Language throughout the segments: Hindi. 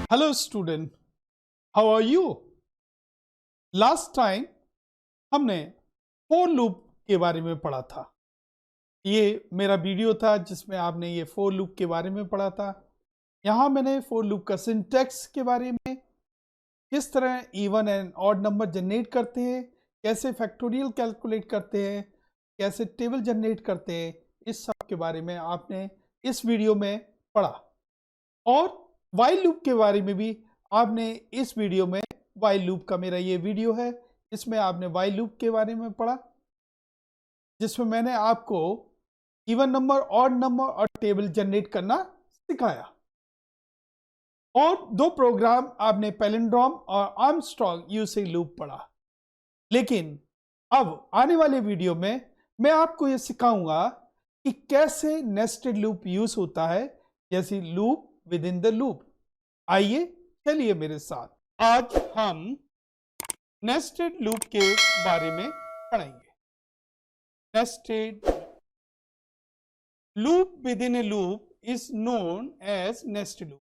Hello student, how are you? Last time हमने फोर लूप के बारे में पढ़ा था। ये मेरा वीडियो था जिसमें आपने ये फोर लूप के बारे में पढ़ा था। यहाँ मैंने फोर लूप का सिंटैक्स के बारे में, किस तरह even and odd number generate करते हैं, कैसे फैक्टोरियल कैलकुलेट करते हैं, कैसे टेबल जनरेट करते हैं, इस सब के बारे में आपने इस वीडियो में पढ़ा। और वाइल लूप के बारे में भी आपने इस वीडियो में, वाइल लूप का मेरा ये वीडियो है, इसमें आपने वाइल लूप के बारे में पढ़ा, जिसमें मैंने आपको इवन नंबर, ऑड नंबर और टेबल जनरेट करना सिखाया। और दो प्रोग्राम आपने पैलिंड्रोम और आर्मस्ट्रॉन्ग यूजिंग लूप पढ़ा। लेकिन अब आने वाले वीडियो में मैं आपको ये सिखाऊंगा कि कैसे नेस्टेड लूप यूज होता है, जैसे loop with in the loop. आइए चलिए मेरे साथ, आज हम नेस्टेड लूप के बारे में पढ़ेंगे। Nested loop within a loop is known as nested loop.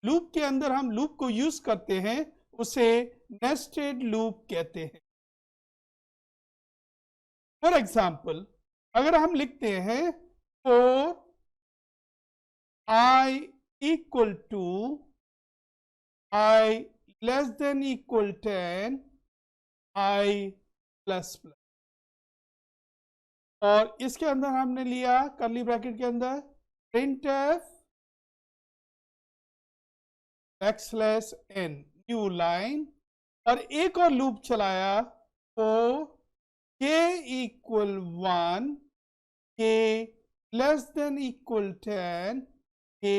Loop के अंदर हम लूप को यूज करते हैं, उसे नेस्टेड लूप कहते हैं। फॉर एग्जाम्पल, अगर हम लिखते हैं for i equal to I less than equal 10 I plus plus, और इसके अंदर हमने लिया कर्ली ब्रैकेट के अंदर printf backslash n new line, और एक और लूप चलाया for k equal 1 k less than equal 10 k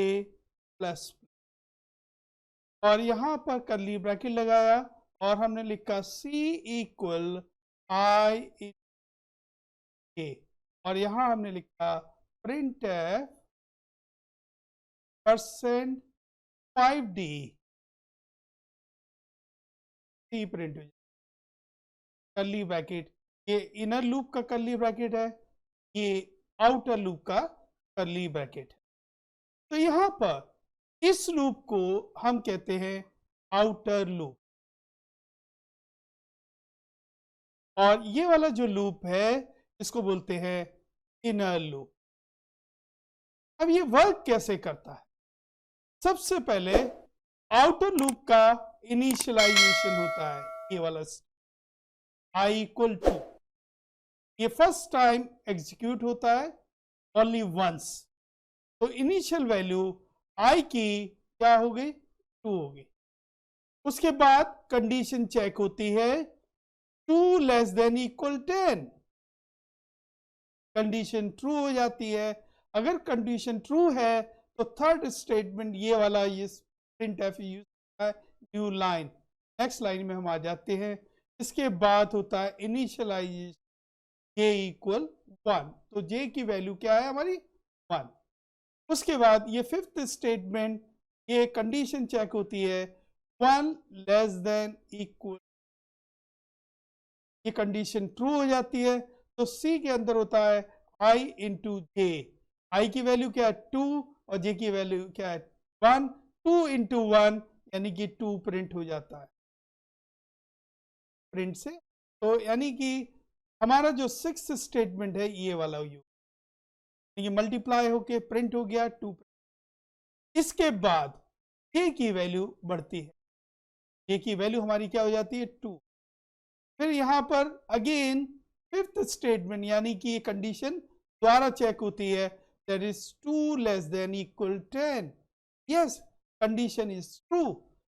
plus, और यहां पर कर्ली ब्रैकेट लगाया और हमने लिखा c इक्वल i k, और यहां हमने लिखा printf percent 5d c print हो जाए। कर्ली ब्रैकेट, ये इनर लूप का कर्ली ब्रैकेट है, ये आउटर लूप का कर्ली ब्रैकेट है। तो यहां पर इस लूप को हम कहते हैं आउटर लूप, और ये वाला जो लूप है इसको बोलते हैं इनर लूप। अब ये वर्क कैसे करता है? सबसे पहले आउटर लूप का इनिशियलाइजेशन होता है, ये वाला i इक्वल टू, ये फर्स्ट टाइम एग्जीक्यूट होता है ओनली वंस, तो इनिशियल वैल्यू i की क्या हो गई? 2 हो गई। उसके बाद कंडीशन चेक होती है 2 less than equal 10, condition true हो जाती है। अगर कंडीशन ट्रू है तो थर्ड स्टेटमेंट ये वाला, ये प्रिंटफ यूज होता है न्यू लाइन। नेक्स्ट लाइन में हम आ जाते हैं। इसके बाद होता है इनिशियलाइजेशन j इक्वल 1, तो j की वैल्यू क्या है हमारी? 1। उसके बाद ये फिफ्थ स्टेटमेंट, ये कंडीशन चेक होती है 1 लेस देन इक्वल, ये कंडीशन ट्रू हो जाती है, तो C के अंदर होता है i इंटू जे। आई की वैल्यू क्या है? 2, और j की वैल्यू क्या है? 1। 2 इंटू 1 यानी कि 2 प्रिंट हो जाता है प्रिंट से। तो यानी कि हमारा जो सिक्स्थ स्टेटमेंट है ये वाला ये मल्टीप्लाई होके प्रिंट हो गया 2। इसके बाद k की वैल्यू बढ़ती है, k की वैल्यू हमारी क्या हो जाती है? 2। फिर यहां पर अगेन फिफ्थ स्टेटमेंट, यानी कि ये कंडीशन द्वारा चेक होती है, that is 2 less than equal 10। Yes, condition is true,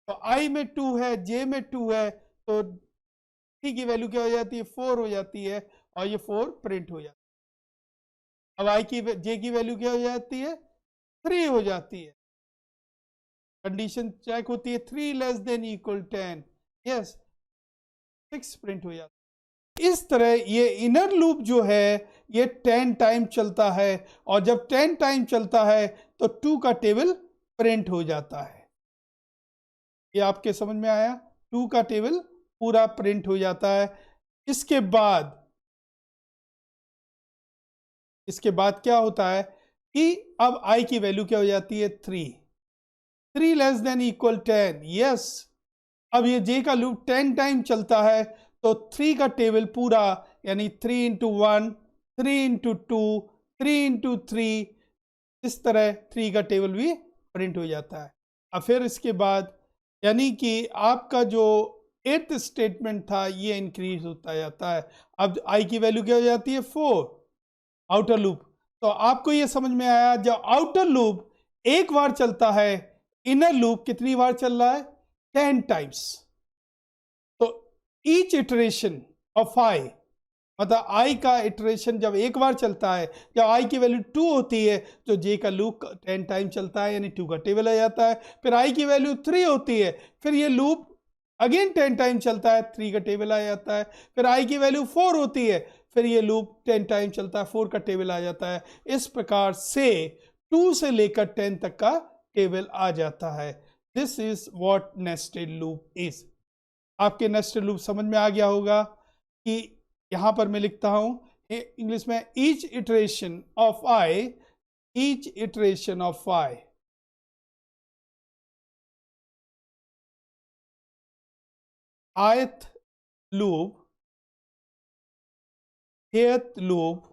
तो i में 2 है, j में 2 है, तो t की वैल्यू क्या हो जाती है? 4 हो जाती है, और ये 4 प्रिंट हो जाती है। अब j की वैल्यू क्या हो जाती है? 3 हो जाती है, कंडीशन चेक होती है 3 less than equal 10, yes 6 print हो जाता है। इस तरह ये इनर लूप जो है ये 10 टाइम चलता है, और जब 10 टाइम चलता है तो 2 का टेबल प्रिंट हो जाता है। ये आपके समझ में आया? 2 का टेबल पूरा प्रिंट हो जाता है। इसके बाद क्या होता है कि अब i की वैल्यू क्या हो जाती है? 3। 3 लेस देन इक्वल 10, यस। अब ये जे का लूप 10 टाइम चलता है, तो 3 का टेबल पूरा, यानी 3 इंटू 1, 3 इंटू 2, 3 इंटू 3, इस तरह 3 का टेबल भी प्रिंट हो जाता है। अब फिर इसके बाद यानी कि आपका जो 8th स्टेटमेंट था ये इंक्रीज होता जाता है। अब आई की वैल्यू क्या हो जाती है? 4, आउटर लूप। तो आपको ये समझ में आया, जब आउटर लूप एक बार चलता है, इनर लूप कितनी बार चल रहा है? 10 टाइम्स। तो ईच इटरेशन ऑफ आई, मतलब आई का इटरेशन जब एक बार चलता है, जब आई की वैल्यू 2 होती है, तो जे का लूप 10 टाइम चलता है, यानी 2 का टेबल आ जाता है। फिर आई की वैल्यू 3 होती है, फिर ये लूप अगेन 10 टाइम चलता है, 3 का टेबल आ जाता है। फिर आई की वैल्यू 4 होती है, फिर ये लूप 10 टाइम चलता है, 4 का टेबल आ जाता है। इस प्रकार से 2 से लेकर 10 तक का टेबल आ जाता है। This is what nested loop is. आपके नेस्टेड लूप समझ में आ गया होगा कि यहां पर मैं लिखता हूं इंग्लिश में, each iteration of I, each iteration of I ith loop, ith loop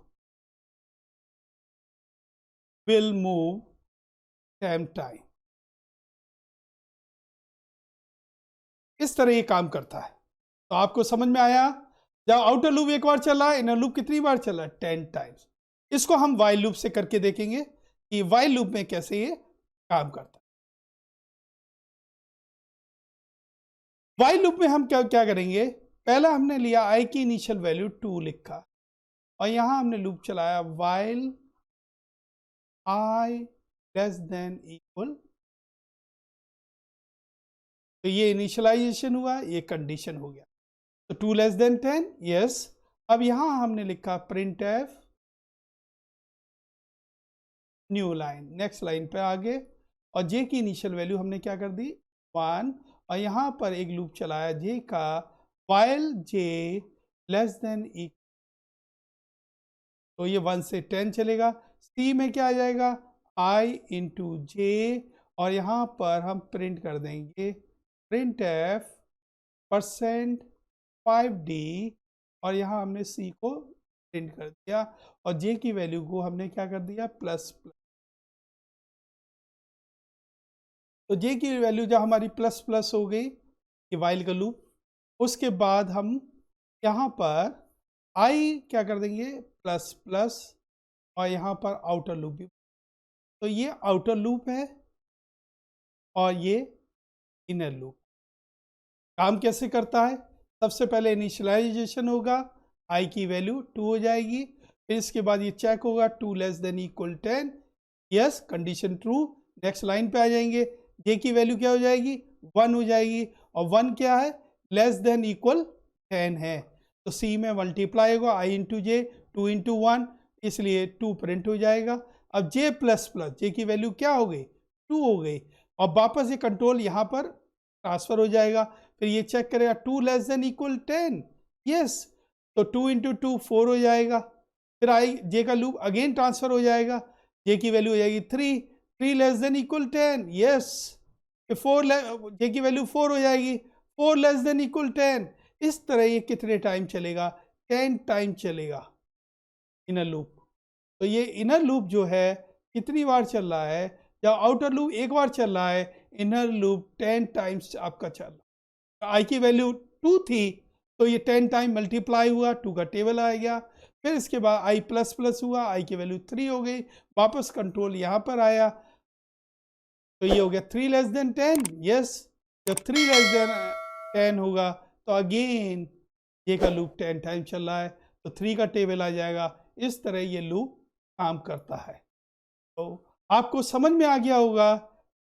will move 10 time। इस तरह ये काम करता है। तो आपको समझ में आया, जब आउटर लूप एक बार चला, इनर लूप कितनी बार चला? 10 टाइम्स। इसको हम वाइल लूप से करके देखेंगे कि वाइल लूप में कैसे ये काम करता है। वाइल लूप में हम क्या क्या करेंगे? पहला हमने लिया आई की इनिशियल वैल्यू 2 लिखा, और यहां हमने लूप चलाया while I less than equal. तो ये इनिशियलाइजेशन हुआ, ये कंडीशन हो गया। तो 2 लेस देन 10, यस। अब यहां हमने लिखा print F new line, next line पे आगे, और जे की इनिशियल वैल्यू हमने क्या कर दी? 1, और यहां पर एक लूप चलाया जे का, वाइल जे लेस देन इक्वल। तो ये 1 से 10 चलेगा। सी में क्या आ जाएगा? आई इंटू जे, और यहाँ पर हम प्रिंट कर देंगे प्रिंट एफ परसेंट 5D, और यहाँ हमने सी को प्रिंट कर दिया, और जे की वैल्यू को हमने क्या कर दिया? Plus plus. तो जे की वैल्यू जब हमारी प्लस प्लस हो गई, ये वाइल का लूप, उसके बाद हम यहाँ पर आई क्या कर देंगे? प्लस प्लस, और यहाँ पर आउटर लूप भी। तो ये आउटर लूप है और ये इनर लूप। काम कैसे करता है? सबसे पहले इनिशियलाइजेशन होगा, आई की वैल्यू 2 हो जाएगी, फिर इसके बाद ये चेक होगा 2 less than equal 10, yes, condition true. Next line पे आ जाएंगे, जे की वैल्यू क्या हो जाएगी? 1 हो जाएगी, और 1 क्या है? लेस देन इक्वल 10 है। तो सी में मल्टीप्लाई होगा आई इंटू जे, 2 इंटू 1, इसलिए 2 प्रिंट हो जाएगा। अब जे प्लस प्लस, जे की वैल्यू क्या हो गई? 2 हो गई, और वापस ये कंट्रोल यहाँ पर ट्रांसफर हो जाएगा। फिर ये चेक करेगा 2 लेस देन इक्वल 10, यस। तो 2 इंटू 2 4 हो जाएगा। फिर आई जे का लूप अगेन ट्रांसफर हो जाएगा, जे की वैल्यू हो जाएगी 3, 3 लेस देन इक्वल 10, यस। 4 जे की वैल्यू 4 हो जाएगी, 4 लेस देन इक्वल 10। इस तरह ये कितने टाइम चलेगा? 10 टाइम चलेगा इनर लूप। तो ये इनर लूप जो है कितनी बार चल रहा है? जब आउटर लूप एक बार चल रहा है, इनर लूप 10 टाइम्स आपका चल रहा है। आई की वैल्यू 2 थी, तो ये 10 टाइम मल्टीप्लाई हुआ, 2 का टेबल आ गया। फिर इसके बाद आई प्लस प्लस हुआ, आई की वैल्यू 3 हो गई, वापस कंट्रोल यहाँ पर आया, तो ये हो गया 3 लेस देन 10, यस। जब 3 लेस देन 10 होगा, तो अगेन ये का लूप 10 टाइम चल रहा है, तो 3 का टेबल आ जाएगा। इस तरह ये लूप काम करता है। तो आपको समझ में आ गया होगा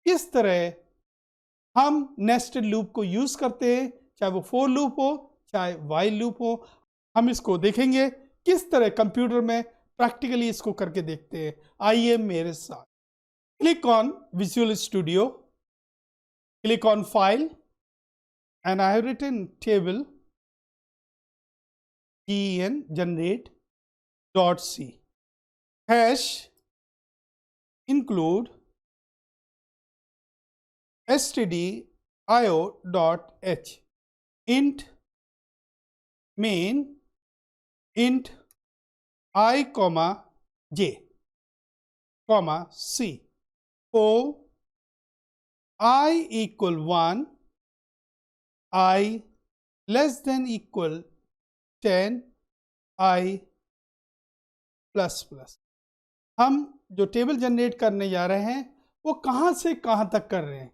किस तरह हम नेस्टेड लूप को यूज करते हैं, चाहे वो फोर लूप हो चाहे वाइल लूप हो। हम इसको देखेंगे किस तरह कंप्यूटर में प्रैक्टिकली इसको करके देखते हैं। आइए मेरे साथ। Click on visual studio, click on file, and I have written table gen generate .c hash include stdio.h int main int I comma j comma c for I equal 1 I less than equal 10 I plus plus. हम जो टेबल जनरेट करने जा रहे हैं वो कहाँ से कहाँ तक कर रहे हैं।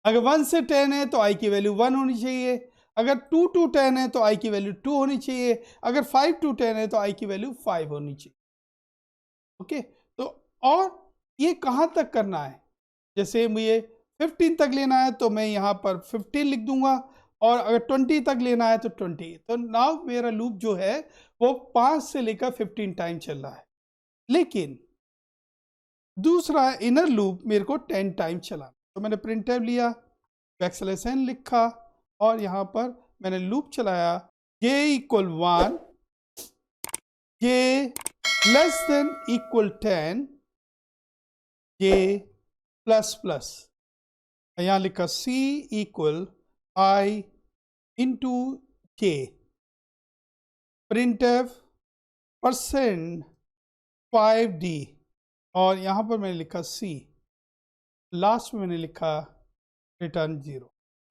अगर 1 से 10 है तो i की वैल्यू 1 होनी चाहिए, अगर 2 to 10 है तो i की वैल्यू 2 होनी चाहिए, अगर 5 to 10 है तो i की वैल्यू 5 होनी चाहिए। ओके, तो और ये कहाँ तक करना है, जैसे मुझे 15 तक लेना है तो मैं यहाँ पर 15 लिख दूंगा, और अगर 20 तक लेना है तो 20। तो नाउ मेरा लूप जो है वो 5 से लेकर 15 टाइम चल रहा है, लेकिन दूसरा इनर लूप मेरे को 10 टाइम चलाना। तो मैंने प्रिंटफ लिया, बैकस्लैश लिखा और यहाँ पर मैंने लूप चलाया j equal 1 j less than equal 10 j plus plus, यहाँ लिखा c equal i into j printf %5d, और यहाँ पर मैंने लिखा c, लास्ट में मैंने लिखा रिटर्न 0।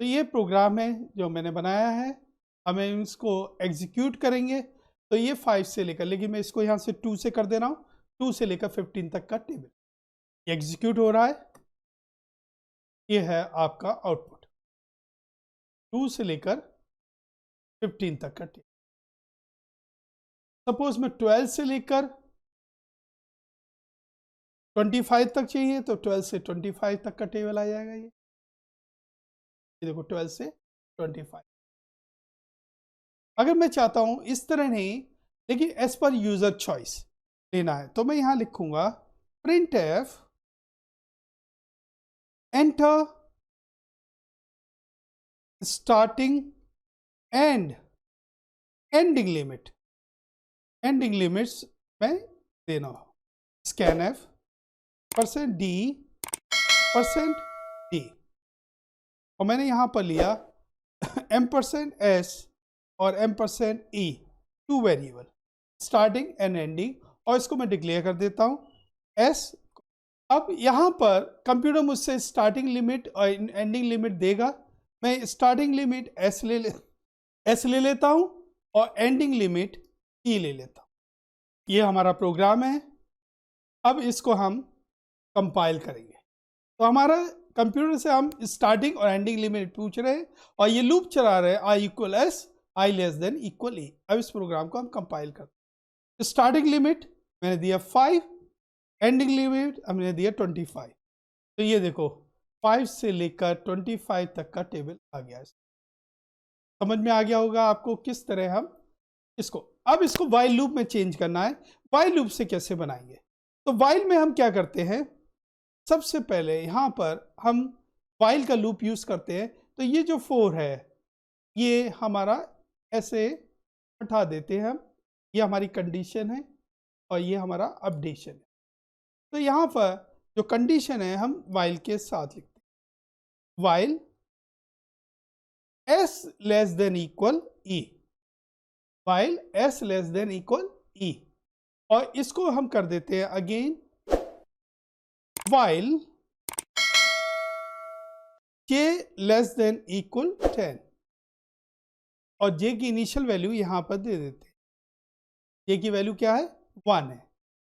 तो ये प्रोग्राम है जो मैंने बनाया है, हमें इसको एग्जीक्यूट करेंगे तो ये 5 से लेकर, लेकिन मैं इसको यहाँ से 2 से कर दे रहा हूँ, 2 से लेकर 15 तक का टेबल एग्जीक्यूट हो रहा है। ये है आपका आउटपुट, 2 से लेकर 15 तक का टेबल। सपोज मैं 12 से लेकर 25 तक चाहिए तो 12 से 25 तक का टेबल आ जाएगा। ये देखो 12 से 25। अगर मैं चाहता हूं इस तरह नहीं, लेकिन एज पर यूजर चॉइस लेना है, तो मैं यहां लिखूंगा printf enter starting and ending limit. Ending limits में देना हो scanf %d %d, और मैंने यहां पर लिया %s और %e, 2 variable starting and ending, और इसको मैं डिक्लेयर कर देता हूं s। अब यहां पर कंप्यूटर मुझसे स्टार्टिंग लिमिट और एंडिंग लिमिट देगा, मैं स्टार्टिंग लिमिट s ले लेता हूं और एंडिंग लिमिट e ले लेता हूं। ये हमारा प्रोग्राम है। अब इसको हम कंपाइल करेंगे, तो हमारा कंप्यूटर से हम स्टार्टिंग और एंडिंग लिमिट पूछ रहे हैं और ये लूप चला रहे हैं i equal s i less than equal e। अब इस प्रोग्राम को हम कंपाइल करते हैं। स्टार्टिंग लिमिट मैंने दिया 5, एंडिंग लिमिट हमने दिया 25। तो ये देखो 5 से लेकर 25 तक का टेबल आ गया है। समझ में आ गया होगा आपको किस तरह हम इसको, अब इसको वाइल लूप में चेंज करना है। वाइल लूप से कैसे बनाएंगे, तो वाइल में हम क्या करते हैं, सबसे पहले यहाँ पर हम वाइल का लूप यूज करते हैं। तो ये जो 4 है ये हमारा ऐसे हटा देते हैं हम, ये हमारी कंडीशन है और ये हमारा अपडेशन है। तो यहाँ पर जो कंडीशन है हम वाइल के साथ लिखते हैं, while s less than equal e, while s less than equal e, और इसको हम कर देते हैं again while j less than equal 10, और j की इनिशियल वैल्यू यहां पर दे देते हैं। j की वैल्यू क्या है 1 है,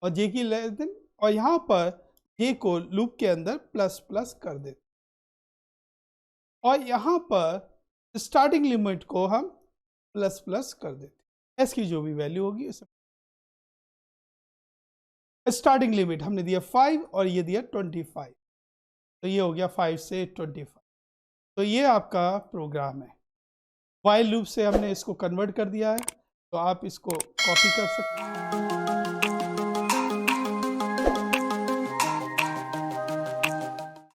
और j की लेस देन, और यहां पर j को लूप के अंदर प्लस प्लस कर देते, और यहां पर स्टार्टिंग लिमिट को हम प्लस प्लस कर देते, s की जो भी वैल्यू होगी उसे। स्टार्टिंग लिमिट हमने दिया 5 और ये दिया 25, तो ये हो गया 5 से 25। तो ये आपका प्रोग्राम है। वाइल लूप से हमने इसको कन्वर्ट कर दिया है, तो आप इसको कॉपी कर सकते हैं।